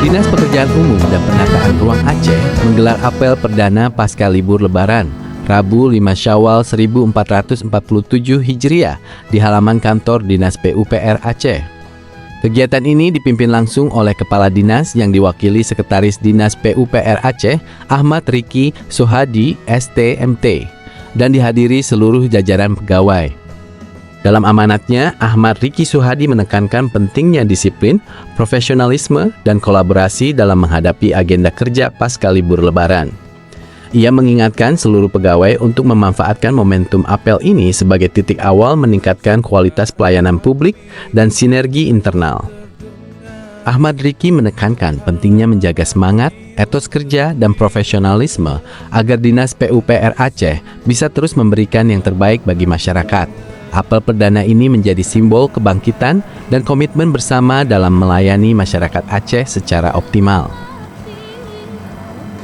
Dinas Pekerjaan Umum dan Penataan Ruang Aceh menggelar apel perdana pasca libur Lebaran, Rabu 5 Syawal 1447 Hijriah di halaman kantor Dinas PUPR Aceh. Kegiatan ini dipimpin langsung oleh Kepala Dinas yang diwakili Sekretaris Dinas PUPR Aceh, Ahmad Riki Sohadi, STMT, dan dihadiri seluruh jajaran pegawai. Dalam amanatnya, Ahmad Riki Sohadi menekankan pentingnya disiplin, profesionalisme, dan kolaborasi dalam menghadapi agenda kerja pasca libur Lebaran. Ia mengingatkan seluruh pegawai untuk memanfaatkan momentum apel ini sebagai titik awal meningkatkan kualitas pelayanan publik dan sinergi internal. Ahmad Riki menekankan pentingnya menjaga semangat, etos kerja, dan profesionalisme agar Dinas PUPR Aceh bisa terus memberikan yang terbaik bagi masyarakat. Apel perdana ini menjadi simbol kebangkitan dan komitmen bersama dalam melayani masyarakat Aceh secara optimal.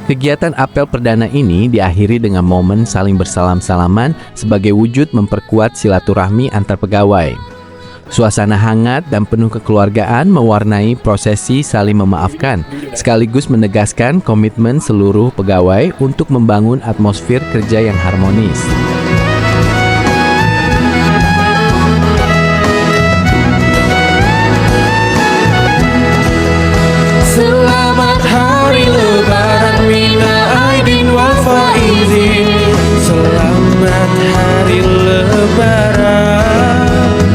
Kegiatan apel perdana ini diakhiri dengan momen saling bersalam-salaman sebagai wujud memperkuat silaturahmi antar pegawai. Suasana hangat dan penuh kekeluargaan mewarnai prosesi saling memaafkan, sekaligus menegaskan komitmen seluruh pegawai untuk membangun atmosfer kerja yang harmonis. Selamat Hari Lebaran mina aidin wal faizin. Selamat Hari Lebaran.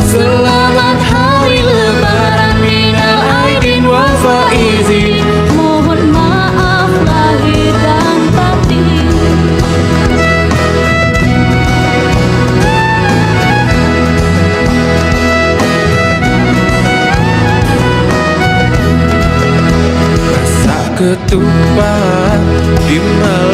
Selamat Hari Lebaran mina aidin wal faizin. Mohon maaf lahir dan batin. Ketupat di malam